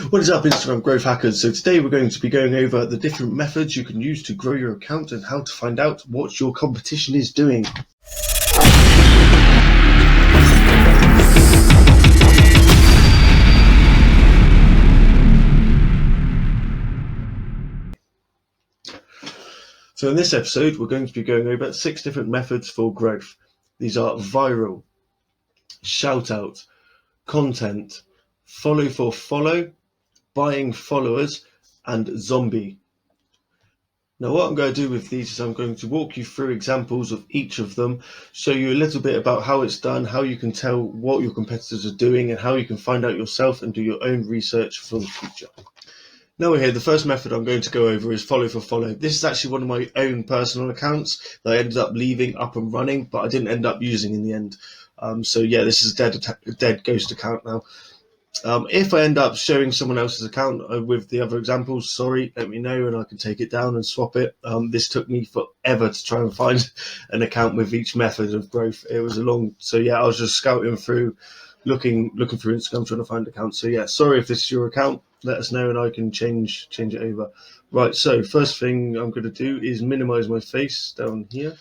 What is up, Instagram growth hackers? So today we're going to be going over the different methods you can use to grow your account and how to find out what your competition is doing. So in this episode, we're going to be going over 6 different methods for growth. These are viral, shout out, content, follow for follow, buying followers, and zombie. Now what I'm going to do with these is I'm going to walk you through examples of each of them, show you a little bit about how it's done, how you can tell what your competitors are doing, and how you can find out yourself and do your own research for the future. Now we're here, the first method I'm going to go over is follow for follow. This is actually one of my own personal accounts that I ended up leaving up and running, but I didn't end up using in the end. So yeah, this is a dead ghost account now. If I end up showing someone else's account with the other examples, sorry, let me know and I can take it down and swap it. This took me forever to try and find an account with each method of growth. It was so yeah, I was just scouting through, looking through Instagram, trying to find accounts. So yeah, sorry if this is your account, let us know and I can change it over. Right, so first thing I'm going to do is minimize my face down here.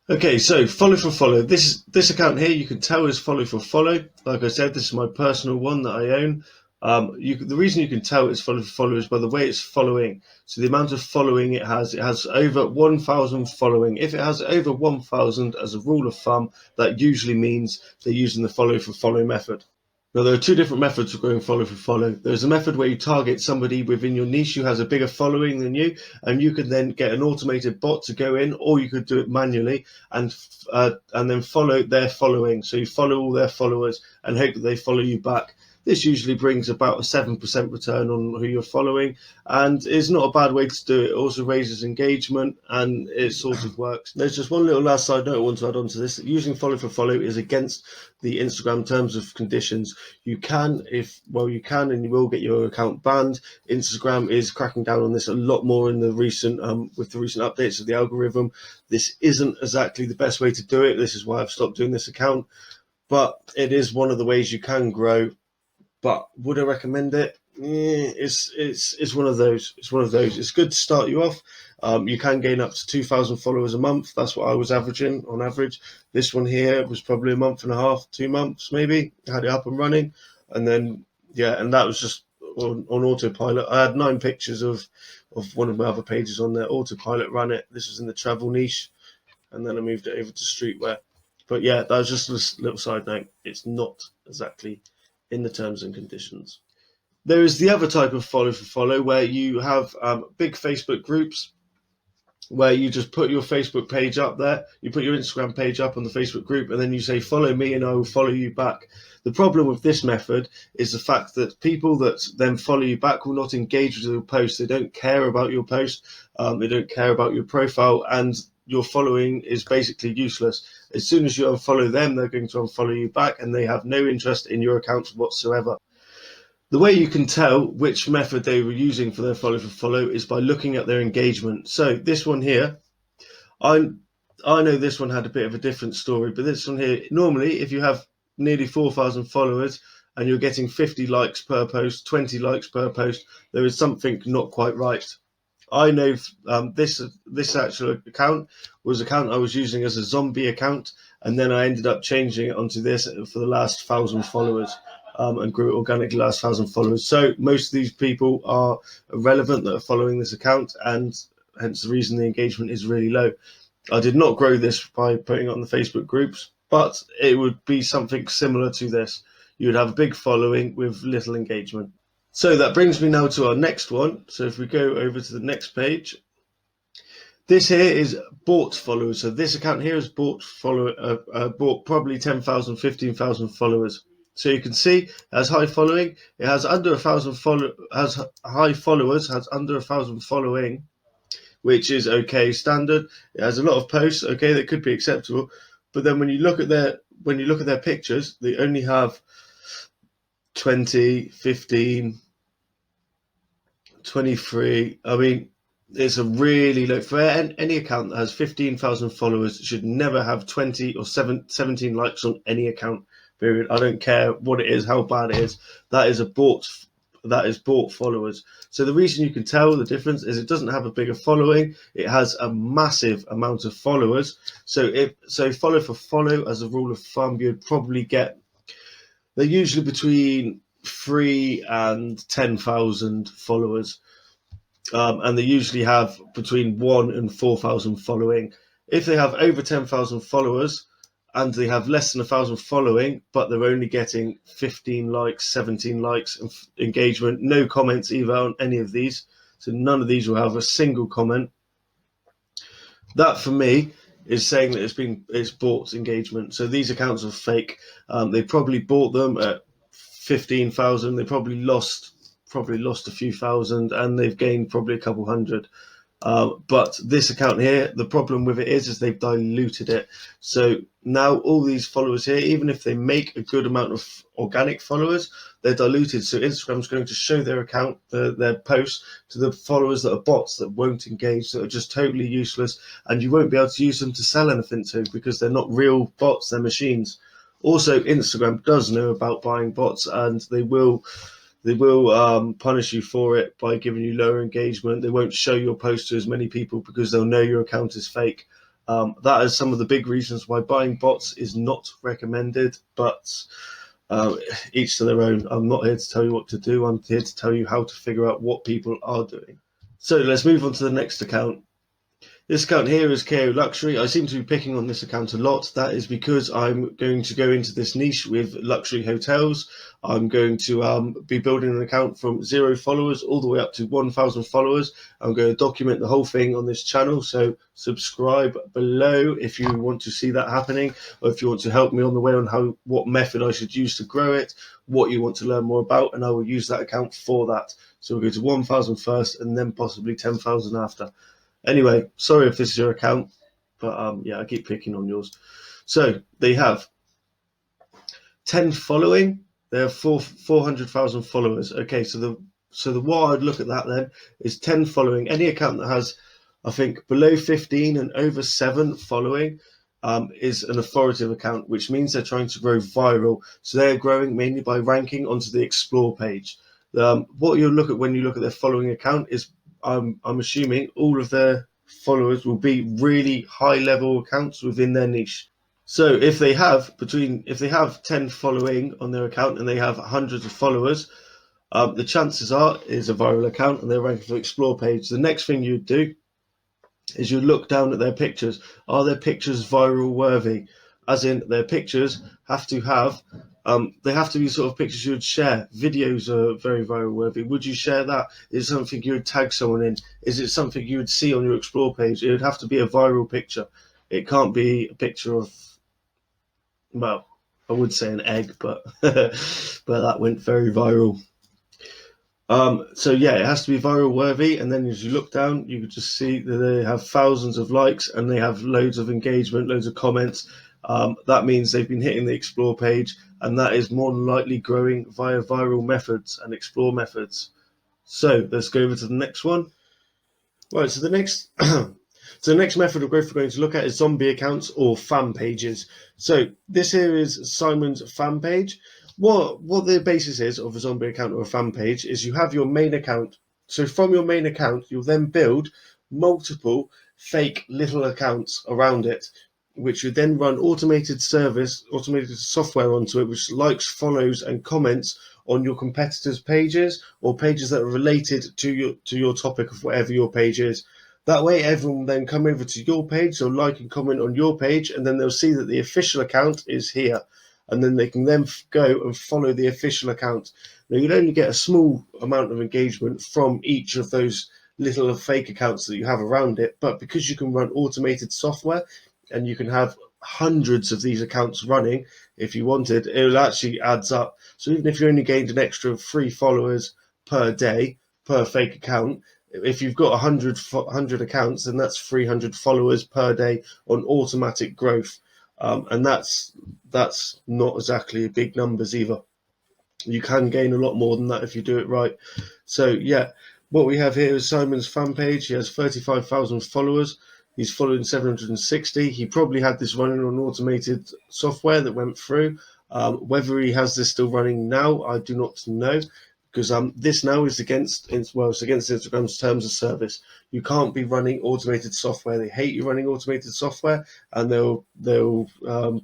Okay, so follow for follow. This account here, you can tell is follow for follow. Like I said, this is my personal one that I own. The reason you can tell it's follow for follow is by the way it's following. So the amount of following it has over 1,000 following. If it has over 1,000 as a rule of thumb, that usually means they're using the follow for follow method. Now, there are 2 different methods of going follow for follow. There's a method where you target somebody within your niche who has a bigger following than you, and you can then get an automated bot to go in, or you could do it manually and then follow their following. So you follow all their followers and hope that they follow you back. This usually brings about a 7% return on who you're following, and it's not a bad way to do it. It also raises engagement and it sort of works. There's just one little last side note I want to add on to this. Using follow for follow is against the Instagram terms of conditions. You can and you will get your account banned. Instagram is cracking down on this a lot more in the recent with the recent updates of the algorithm. This isn't exactly the best way to do it. This is why I've stopped doing this account, but it is one of the ways you can grow. But would I recommend it? It's one of those. It's one of those. It's good to start you off. You can gain up to 2,000 followers a month. That's what I was averaging on average. This one here was probably a month and a half, 2 months maybe. I had it up and running, and then and that was just on autopilot. I had 9 pictures of one of my other pages on there. Autopilot ran it. This was in the travel niche, and then I moved it over to streetwear. But yeah, that was just a little side note. It's not exactly in the terms and conditions. There is the other type of follow for follow where you have big Facebook groups where you just put your Facebook page up there, you put your Instagram page up on the Facebook group, and then you say follow me and I will follow you back. The problem with this method is the fact that people that then follow you back will not engage with your post. They don't care about your post, they don't care about your profile, and your following is basically useless. As soon as you unfollow them, they're going to unfollow you back, and they have no interest in your account whatsoever. The way you can tell which method they were using for their follow for follow is by looking at their engagement. So this one here, I know this one had a bit of a different story, but this one here, normally if you have nearly 4,000 followers and you're getting 50 likes per post, 20 likes per post, there is something not quite right. I know this actual account I was using as a zombie account, and then I ended up changing it onto this for the last 1,000 followers, and grew it organically last 1,000 followers. So most of these people are irrelevant that are following this account, and hence the reason the engagement is really low. I did not grow this by putting it on the Facebook groups, but it would be something similar to this. You would have a big following with little engagement. So that brings me now to our next one. So if we go over to the next page, this here is bought followers. So this account here has bought probably 10,000, 15,000 followers. So you can see it has high following. It has under 1,000 has high followers, has under 1,000 following, which is okay, standard. It has a lot of posts, okay, that could be acceptable. But then when you look at their pictures, they only have 20, 15, 23. I mean, it's a really low, for any account that has 15,000 followers, should never have 20 or 17 likes on any account, period. I don't care what it is, how bad it is. That is a bought that is bought followers. So the reason you can tell the difference is it doesn't have a bigger following, it has a massive amount of followers. So follow for follow, as a rule of thumb, you'd probably get, they're usually between 3 and 10,000 followers, and they usually have between 1 and 4,000 following. If they have over 10,000 followers and they have less than 1,000 following, but they're only getting 15 likes, 17 likes, and engagement, no comments either on any of these, so none of these will have a single comment, that for me is saying that it's bought engagement. So these accounts are fake. They probably bought them at 15,000. They probably lost a few thousand, and they've gained probably a couple hundred. But this account here, the problem with it is they've diluted it. So now all these followers here, even if they make a good amount of organic followers, they're diluted. So Instagram's going to show their account, their posts, to the followers that are bots that won't engage, that are just totally useless, and you won't be able to use them to sell anything to, because they're not real bots, they're machines. Also, Instagram does know about buying bots, and they will punish you for it by giving you lower engagement. They won't show your post to as many people because they'll know your account is fake. That is some of the big reasons why buying bots is not recommended, but each to their own. I'm not here to tell you what to do. I'm here to tell you how to figure out what people are doing. So let's move on to the next account. This account here is KO Luxury. I seem to be picking on this account a lot. That is because I'm going to go into this niche with luxury hotels. I'm going to be building an account from 0 followers all the way up to 1,000 followers. I'm going to document the whole thing on this channel. So subscribe below if you want to see that happening, or if you want to help me on the way on what method I should use to grow it, what you want to learn more about, and I will use that account for that. So we'll go to 1,000 first, and then possibly 10,000 after. Anyway, sorry if this is your account, but yeah, I keep picking on yours. So they have 10 following. They have 400,000 followers. Okay, so the what I'd look at that then is 10 following. Any account that has, I think, below 15 and over 7 following is an authoritative account, which means they're trying to grow viral. So they're growing mainly by ranking onto the explore page. What you'll look at when you look at their following account is, I'm assuming all of their followers will be really high level accounts within their niche. So if they have 10 following on their account and they have hundreds of followers, the chances are is a viral account and they're ranking for explore page. The next thing you'd do is you look down at their pictures. Are their pictures viral worthy? As in, their pictures have to have they have to be sort of pictures you would share. Videos are very viral worthy. Would you share that? Is it something you would tag someone in? Is it something you would see on your explore page? It would have to be a viral picture. It can't be a picture of, well, I would say an egg, but but that went very viral. So yeah, it has to be viral worthy, and then as you look down, you could just see that they have thousands of likes and they have loads of engagement, loads of comments. That means they've been hitting the explore page, and that is more than likely growing via viral methods and explore methods. So let's go over to the next one. Right, so the next so the next method of growth we're going to look at is zombie accounts or fan pages. So this here is Simon's fan page. What the basis is of a zombie account or a fan page is you have your main account. So from your main account, you'll then build multiple fake little accounts around it, which would then run automated software onto it, which likes, follows, and comments on your competitors' pages or pages that are related to your topic of whatever your page is. That way, everyone will then come over to your page, they'll like and comment on your page, and then they'll see that the official account is here. And then they can then go and follow the official account. Now, you'd only get a small amount of engagement from each of those little fake accounts that you have around it, but because you can run automated software and you can have hundreds of these accounts running, if you wanted, it will actually adds up. So even if you only gained an extra 3 followers per day per fake account, if you've got 100 accounts, then that's 300 followers per day on automatic growth. And that's not exactly big numbers either. You can gain a lot more than that if you do it right. So yeah, what we have here is Simon's fan page. He has 35,000 followers. He's following 760. He probably had this running on automated software that went through. Whether he has this still running now, I do not know, because this now is against it's against Instagram's terms of service. You can't be running automated software. They hate you running automated software, and they'll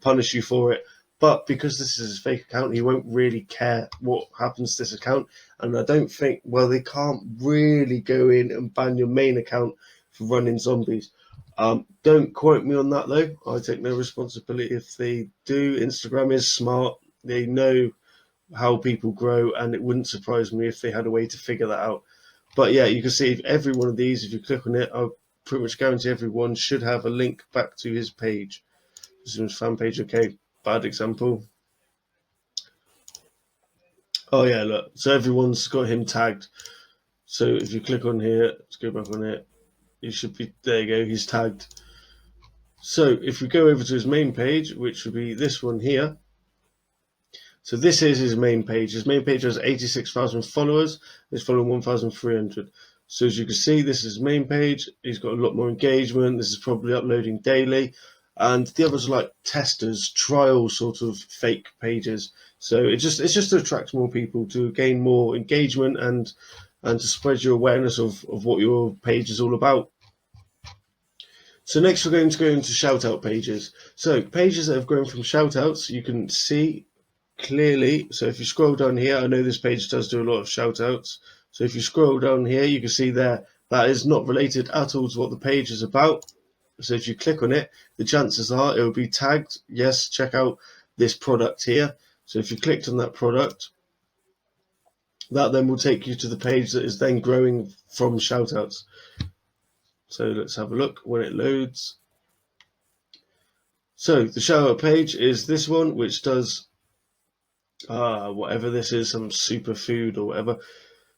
punish you for it. But because this is a fake account, he won't really care what happens to this account. And I don't think, well, they can't really go in and ban your main account for running zombies. Don't quote me on that though. I take no responsibility if they do. Instagram is smart. They know how people grow, and it wouldn't surprise me if they had a way to figure that out. But yeah, you can see if every one of these, if you click on it, I'll pretty much guarantee everyone should have a link back to his page. This is his fan page. Okay, bad example. Oh yeah, look. So everyone's got him tagged. So if you click on here, let's go back on it. He should be, there you go, he's tagged. So if we go over to his main page, which would be this one here. So this is his main page. His main page has 86,000 followers. He's following 1,300. So as you can see, this is his main page. He's got a lot more engagement. This is probably uploading daily. And the others are like testers, trial sort of fake pages. So it's just to attract more people, to gain more engagement, and to spread your awareness of what your page is all about. So next we're going to go into shout out pages. So pages that have grown from shout outs, you can see clearly. So if you scroll down here, I know this page does do a lot of shout outs. So if you scroll down here, you can see there that is not related at all to what the page is about. So if you click on it, the chances are it will be tagged. Yes, check out this product here. So if you clicked on that product, that then will take you to the page that is then growing from shout outs. So let's have a look when it loads. So the shout out page is this one, which does whatever this is, some superfood or whatever.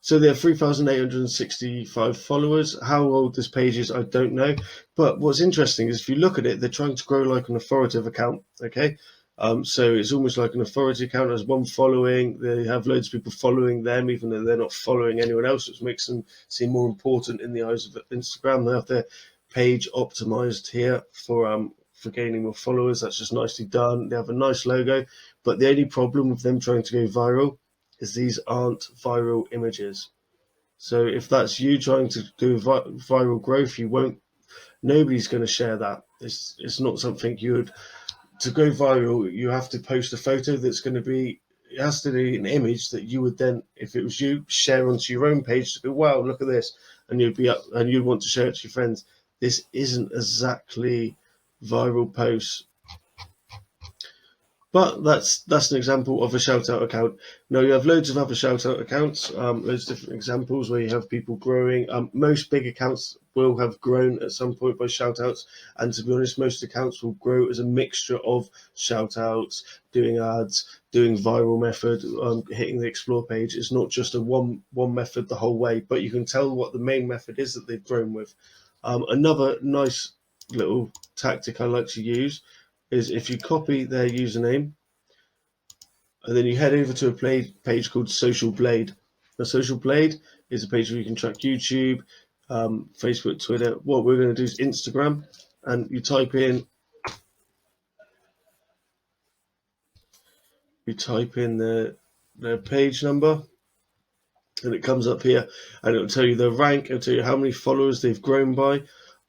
So they have 3,865 followers. How old this page is, I don't know. But what's interesting is if you look at it, they're trying to grow like an authoritative account, okay? So it's almost like an authority account has one following. They have loads of people following them, even though they're not following anyone else, which makes them seem more important in the eyes of Instagram. They have their page optimized here for gaining more followers. That's just nicely done. They have a nice logo, but the only problem with them trying to go viral is these aren't viral images. So if that's you trying to do viral growth, you won't. Nobody's going to share that. It's not something you would. To go viral, you have to post a photo that's going to be. It has to be an image that you would then, if it was you, share onto your own page to go, wow, look at this, and you'd be up and you'd want to share it to your friends. This isn't exactly viral posts. But that's an example of a shout out account. Now you have loads of other shout out accounts, loads of different examples where you have people growing. Most big accounts will have grown at some point by shout outs. And to be honest, most accounts will grow as a mixture of shout outs, doing ads, doing viral method, hitting the explore page. It's not just a one method the whole way, but you can tell what the main method is that they've grown with. Another nice little tactic I like to use is if you copy their username and then you head over to a page called Social Blade. The Social Blade is a page where you can track YouTube, Facebook, Twitter. What we're going to do is Instagram, and you type in the page number, and it comes up here, and it'll tell you the rank, it'll tell you how many followers they've grown by.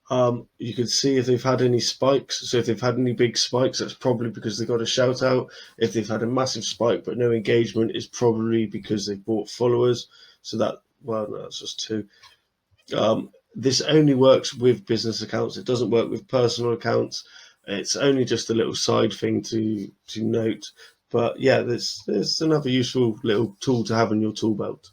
You can see if they've had any spikes. So if they've had any big spikes, that's probably because they got a shout out. If they've had a massive spike but no engagement, it's probably because they bought followers. So that's just two. This only works with business accounts. It doesn't work with personal accounts. It's only just a little side thing to note. But yeah, there's another useful little tool to have in your tool belt.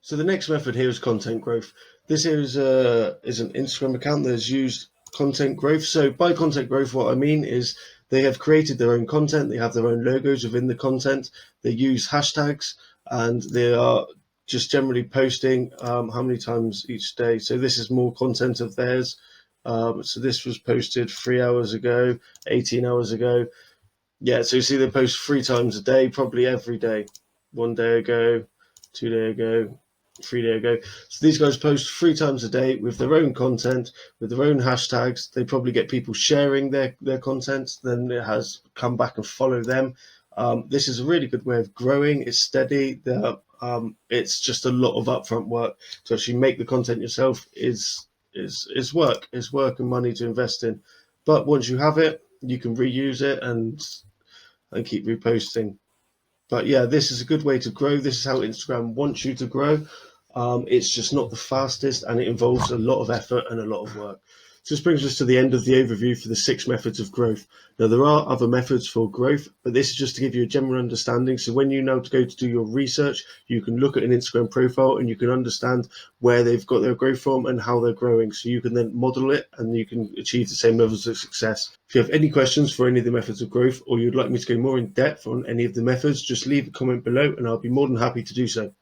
So the next method here is content growth. This here is an Instagram account that has used content growth. So by content growth, what I mean is they have created their own content. They have their own logos within the content. They use hashtags, and they are just generally posting how many times each day. So this is more content of theirs. So this was posted 3 hours ago, 18 hours ago. Yeah, so you see they post 3 times a day, probably every day. 1 day ago, 2 days ago, 3 days ago. So these guys post 3 times a day with their own content, with their own hashtags. They probably get people sharing their content. Then it has come back and follow them. This is a really good way of growing. It's steady. They're It's just a lot of upfront work to actually make the content yourself. Is work. It's work and money to invest in. But once you have it, you can reuse it and keep reposting. But yeah, this is a good way to grow. This is how Instagram wants you to grow. It's just not the fastest, and it involves a lot of effort and a lot of work. So this brings us to the end of the overview for the 6 methods of growth. Now, there are other methods for growth, but this is just to give you a general understanding. So when you know to go to do your research, you can look at an Instagram profile and you can understand where they've got their growth from and how they're growing. So you can then model it and you can achieve the same levels of success. If you have any questions for any of the methods of growth, or you'd like me to go more in depth on any of the methods, just leave a comment below and I'll be more than happy to do so.